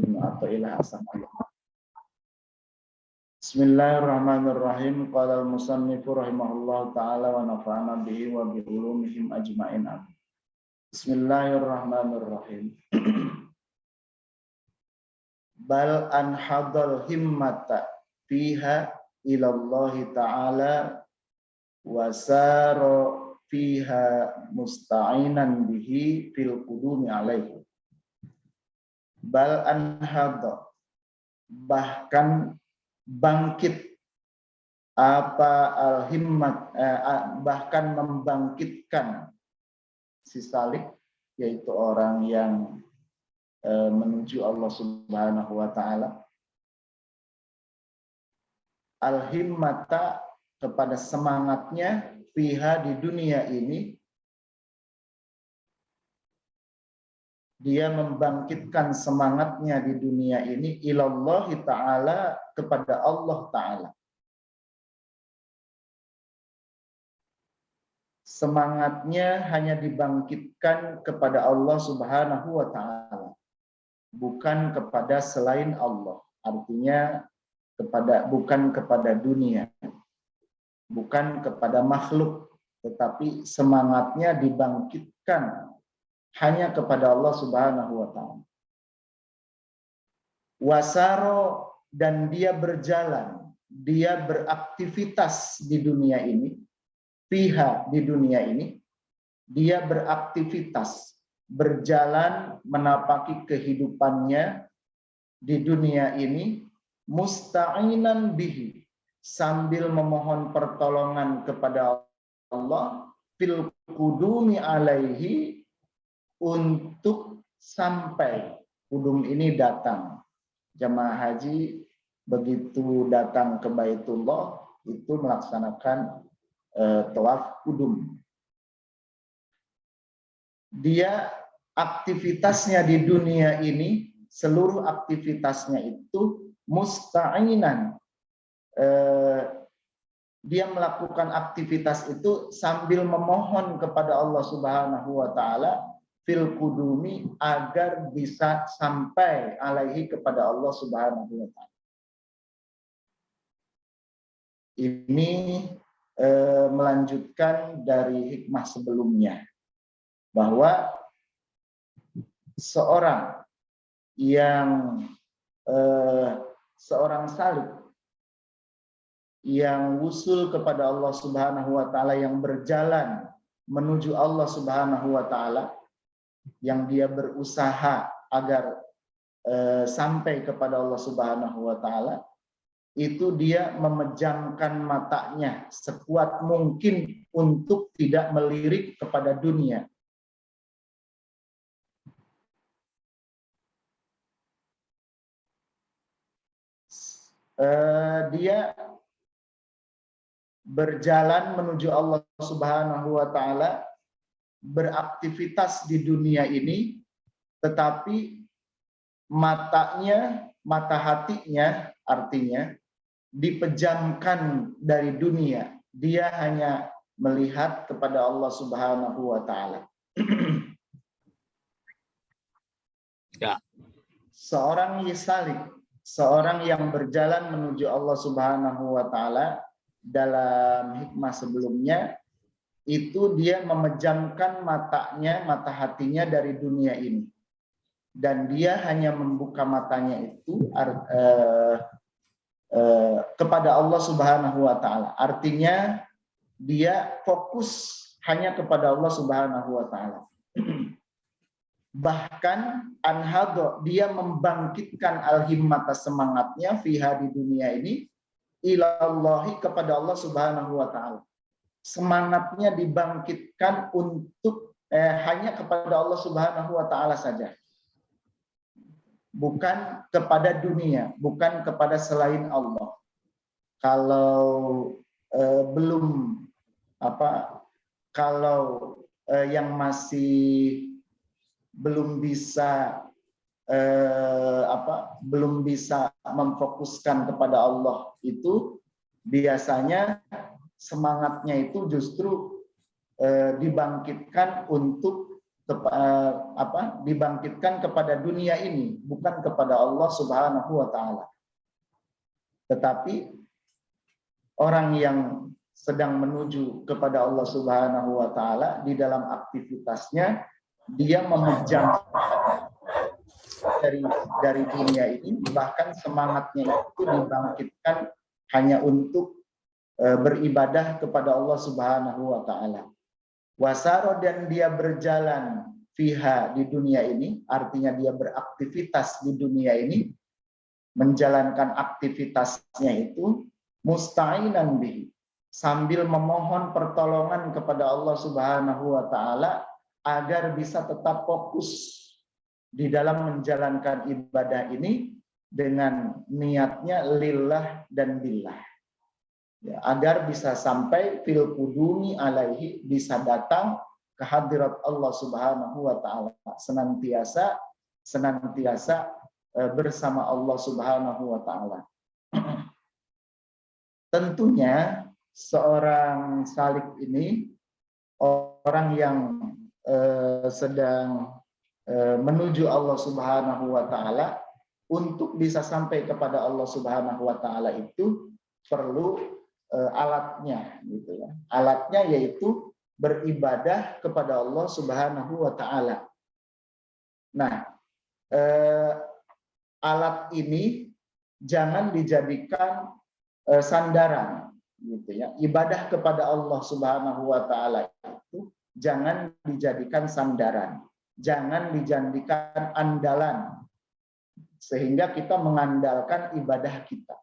Ibnu Athaillah As-Samawi. Bismillahirrahmanirrahim. Qala al-musannifu rahimahullahu taala wa nafa'ana bihi wa bi ulumihim ajma'in. Bismillahirrahmanirrahim. Bal anhadal himmata fiha ilallahi ta'ala wa sara fiha musta'inan bihi fil qudumi alaihi. Bal anhadha, bahkan bangkit al-himmat, bahkan membangkitkan si salik, yaitu orang yang menuju Allah Subhanahu wa taala, al-himmata, kepada semangatnya fiha, di dunia ini. Dia membangkitkan semangatnya di dunia ini ilallahi ta'ala, kepada Allah Ta'ala. Semangatnya hanya dibangkitkan kepada Allah Subhanahu wa Ta'ala, bukan kepada selain Allah. Artinya bukan kepada dunia, bukan kepada makhluk, tetapi semangatnya dibangkitkan hanya kepada Allah Subhanahu wa taala. Wasaro, dan dia berjalan, dia beraktivitas di dunia ini. Fiha, di dunia ini dia beraktivitas, berjalan menapaki kehidupannya di dunia ini, musta'inan bihi, sambil memohon pertolongan kepada Allah, fil qudumi alaihi, untuk sampai. Qudum ini datang. Jamaah haji begitu datang ke Baitullah itu melaksanakan tawaf qudum. Dia aktivitasnya di dunia ini, seluruh aktivitasnya itu musta'inan. Dia melakukan aktivitas itu sambil memohon kepada Allah Subhanahu wa taala fil qudumi, agar bisa sampai alaihi, kepada Allah Subhanahu wa taala. Ini melanjutkan dari hikmah sebelumnya, bahwa seorang salik yang wusul kepada Allah Subhanahu wa taala, yang berjalan menuju Allah Subhanahu wa taala, yang dia berusaha agar sampai kepada Allah Subhanahu wa taala, itu dia memejamkan matanya sekuat mungkin untuk tidak melirik kepada dunia. Dia berjalan menuju Allah Subhanahu wa taala, beraktivitas di dunia ini, tetapi mata hatinya, artinya dipejamkan dari dunia. Dia hanya melihat kepada Allah Subhanahu wa taala. Ya. Seorang yasalik, seorang yang berjalan menuju Allah Subhanahu wa taala, dalam hikmah sebelumnya itu dia memejamkan matanya, mata hatinya dari dunia ini, dan dia hanya membuka matanya itu kepada Allah Subhanahu wa taala. Artinya dia fokus hanya kepada Allah Subhanahu wa taala. Bahkan anhadho, dia membangkitkan al-himmata, semangatnya fiha, di dunia ini, ilallahi, kepada Allah Subhanahu wa taala. Semangatnya dibangkitkan untuk hanya kepada Allah Subhanahu wa taala saja, bukan kepada dunia, bukan kepada selain Allah. Kalau yang masih belum bisa memfokuskan kepada Allah, itu biasanya semangatnya itu justru dibangkitkan untuk dibangkitkan kepada dunia ini, bukan kepada Allah Subhanahu wa taala. Tetapi orang yang sedang menuju kepada Allah Subhanahu wa taala, di dalam aktivitasnya dia memejam dari dunia ini, bahkan semangatnya itu dibangkitkan hanya untuk beribadah kepada Allah Subhanahu wa taala. Wasaro, dan dia berjalan fiha, di dunia ini, artinya dia beraktivitas di dunia ini, menjalankan aktivitasnya itu musta'inan bihi, sambil memohon pertolongan kepada Allah Subhanahu wa taala agar bisa tetap fokus di dalam menjalankan ibadah ini dengan niatnya lillah dan billah. Ya, agar bisa sampai fil qudumi alaihi, bisa datang ke hadirat Allah Subhanahu wa taala, senantiasa bersama Allah Subhanahu wa taala. Tentunya seorang salik ini orang yang sedang menuju Allah Subhanahu wa taala, untuk bisa sampai kepada Allah Subhanahu wa taala itu perlu alatnya, gitu ya. Alatnya yaitu beribadah kepada Allah Subhanahu wa taala. Nah, alat ini jangan dijadikan sandaran, gitu ya. Ibadah kepada Allah Subhanahu wa taala itu jangan dijadikan sandaran, jangan dijadikan andalan sehingga kita mengandalkan ibadah kita.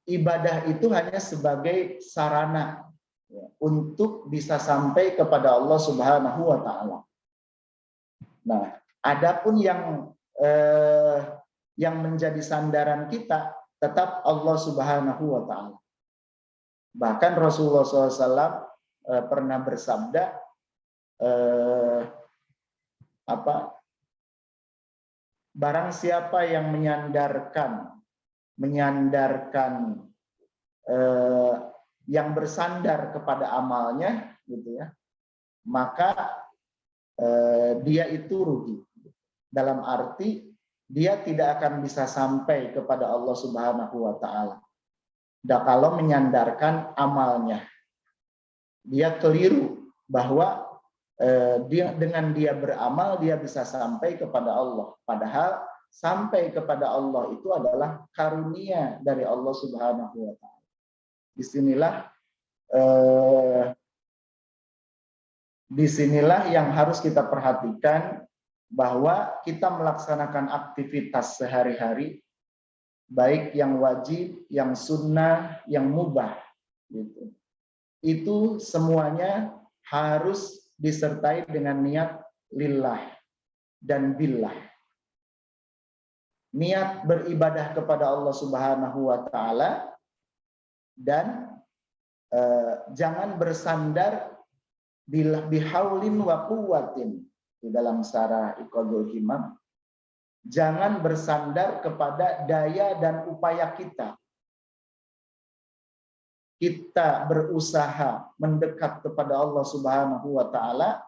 Ibadah itu hanya sebagai sarana ya, untuk bisa sampai kepada Allah Subhanahu wa taala. Nah, adapun yang menjadi sandaran kita tetap Allah Subhanahu wa taala. Bahkan Rasulullah SAW pernah bersabda, barang siapa yang menyandarkan yang bersandar kepada amalnya, gitu ya, maka dia itu rugi. Dalam arti dia tidak akan bisa sampai kepada Allah Subhanahu wa taala. Dan kalau menyandarkan amalnya, dia keliru bahwa dengan dia beramal dia bisa sampai kepada Allah. Padahal sampai kepada Allah itu adalah karunia dari Allah Subhanahu wa taala. Disinilah yang harus kita perhatikan, bahwa kita melaksanakan aktivitas sehari-hari, baik yang wajib, yang sunnah, yang mubah, gitu. Itu semuanya harus disertai dengan niat lillah dan billah. Niat beribadah kepada Allah Subhanahu wa taala, dan jangan bersandar bihaulin wa quwwatin. Di dalam Syarah Iqadul Himam, jangan bersandar kepada daya dan upaya kita. Kita berusaha mendekat kepada Allah Subhanahu wa taala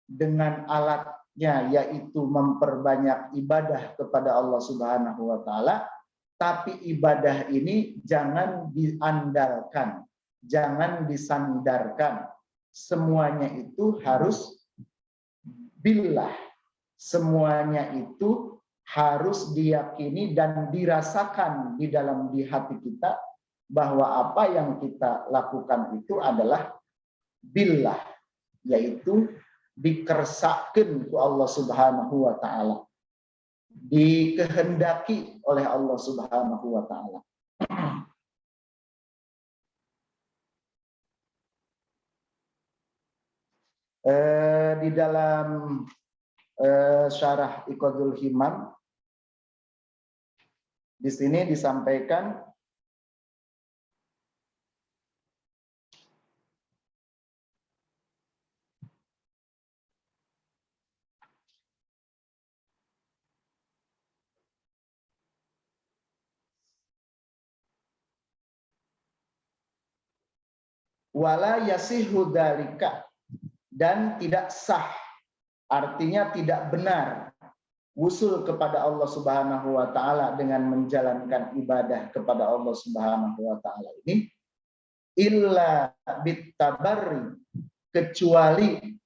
dengan alatnya, yaitu memperbanyak ibadah kepada Allah Subhanahu wa taala, tapi ibadah ini jangan diandalkan, jangan disandarkan. Semuanya itu harus billah, semuanya itu harus diyakini dan dirasakan di dalam hati kita, bahwa apa yang kita lakukan itu adalah billah, yaitu dikersakan ke Allah Subhanahu wa taala, dikehendaki oleh Allah Subhanahu wa taala. Di dalam Syarah Iqadul Himam, di sini disampaikan wala yasihu dzalika, dan tidak sah, artinya tidak benar wusul kepada Allah Subhanahu wa taala dengan menjalankan ibadah kepada Allah Subhanahu wa taala ini illa bitabarri, kecuali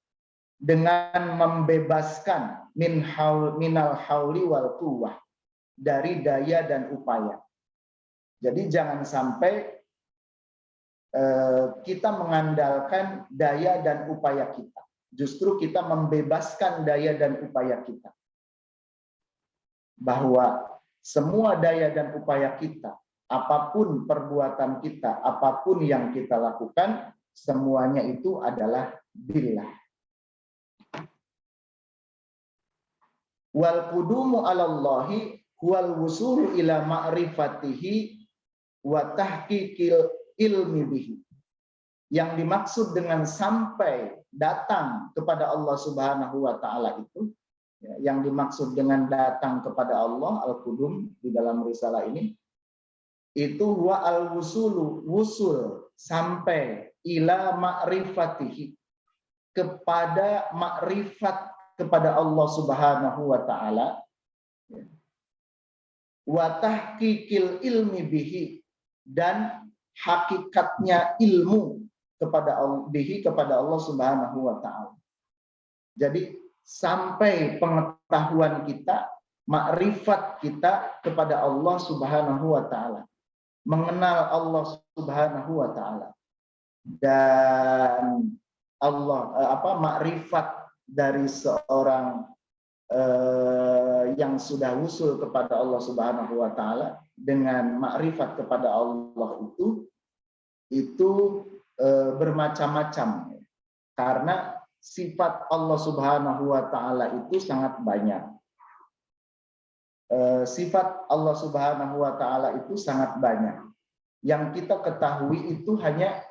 dengan membebaskan minal hauli wal quwwah, dari daya dan upaya. Jadi jangan sampai kita mengandalkan daya dan upaya kita. Justru kita membebaskan daya dan upaya kita. Bahwa semua daya dan upaya kita, apapun perbuatan kita, apapun yang kita lakukan, semuanya itu adalah billah. Wal qudumu 'alallahi wal wusulu ila ma'rifatihi wa tahqiqil ilmi bihi. Yang dimaksud dengan sampai datang kepada Allah Subhanahu wa taala itu, yang dimaksud dengan datang kepada Allah, al-qudum di dalam risalah ini, itu wa al-wusulu, wusul, sampai ila ma'rifatihi, kepada makrifat kepada Allah Subhanahu wa taala, wa tahqiqil ilmi bihi, dan hakikatnya ilmu kepada Allah Subhanahu wa taala. Jadi sampai pengetahuan kita, makrifat kita kepada Allah Subhanahu wa taala, mengenal Allah Subhanahu wa taala. Dan Allah makrifat dari seorang yang sudah usul kepada Allah Subhanahu wa taala dengan makrifat kepada Allah itu bermacam-macam, karena sifat Allah Subhanahu wa taala itu sangat banyak. Sifat Allah Subhanahu wa taala itu sangat banyak. Yang kita ketahui itu hanya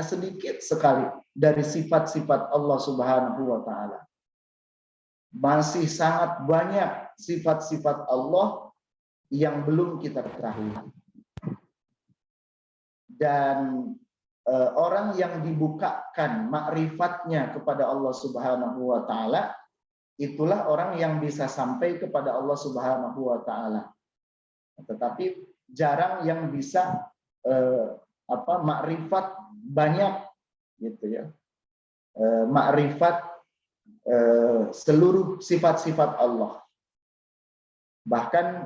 sedikit sekali dari sifat-sifat Allah Subhanahu wa taala. Masih sangat banyak sifat-sifat Allah yang belum kita ketahui. Dan orang yang dibukakan makrifatnya kepada Allah Subhanahu wa taala, itulah orang yang bisa sampai kepada Allah Subhanahu wa taala. Tetapi jarang yang bisa makrifat banyak gitu ya. Makrifat seluruh sifat-sifat Allah. Bahkan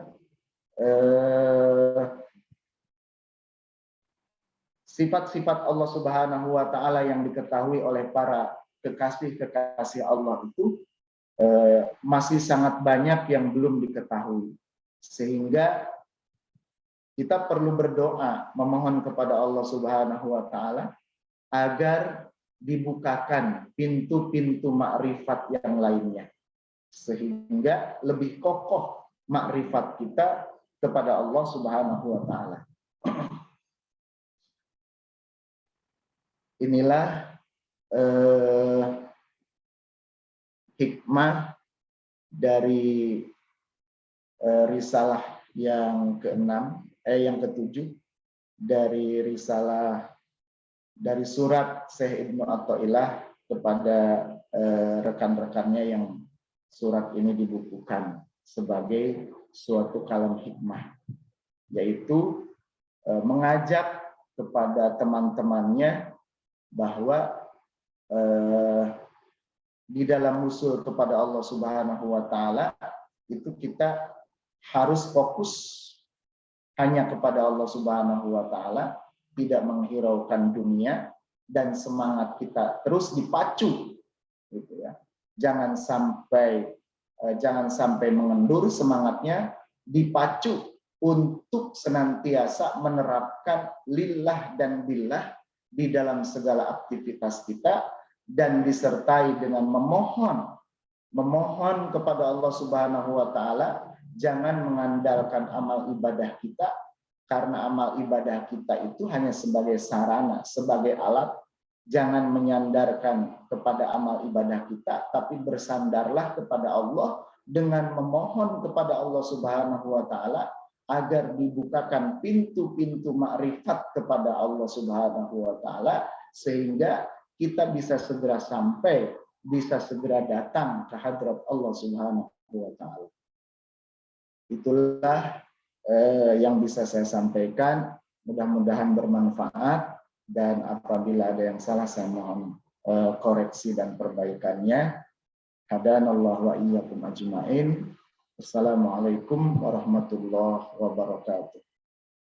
sifat-sifat Allah Subhanahu wa taala yang diketahui oleh para kekasih-kekasih Allah itu masih sangat banyak yang belum diketahui. Sehingga kita perlu berdoa, memohon kepada Allah Subhanahu wa taala agar dibukakan pintu-pintu makrifat yang lainnya, sehingga lebih kokoh makrifat kita kepada Allah Subhanahu wa taala. Inilah hikmah dari risalah yang yang ketujuh dari risalah dari surat Syekh Ibnu Athaillah kepada rekan-rekannya yang surat ini dibukukan sebagai suatu kalam hikmah, yaitu mengajak kepada teman-temannya bahwa di dalam usul kepada Allah Subhanahu wa taala itu kita harus fokus hanya kepada Allah Subhanahu wa taala, tidak menghiraukan dunia, dan semangat kita terus dipacu gitu ya. Jangan sampai mengendur semangatnya, dipacu untuk senantiasa menerapkan lillah dan billah di dalam segala aktivitas kita, dan disertai dengan memohon kepada Allah Subhanahu wa taala, jangan mengandalkan amal ibadah kita, karena amal ibadah kita itu hanya sebagai sarana, sebagai alat. Jangan menyandarkan kepada amal ibadah kita, tapi bersandarlah kepada Allah dengan memohon kepada Allah Subhanahu wa taala agar dibukakan pintu-pintu makrifat kepada Allah Subhanahu wa taala, sehingga kita bisa segera sampai, bisa segera datang ke hadrat Allah Subhanahu wa taala. Itulah yang bisa saya sampaikan, mudah-mudahan bermanfaat, dan apabila ada yang salah saya mohon koreksi dan perbaikannya. Hadanallahu wa iyyakum ajmain. Assalamualaikum warahmatullahi wabarakatuh.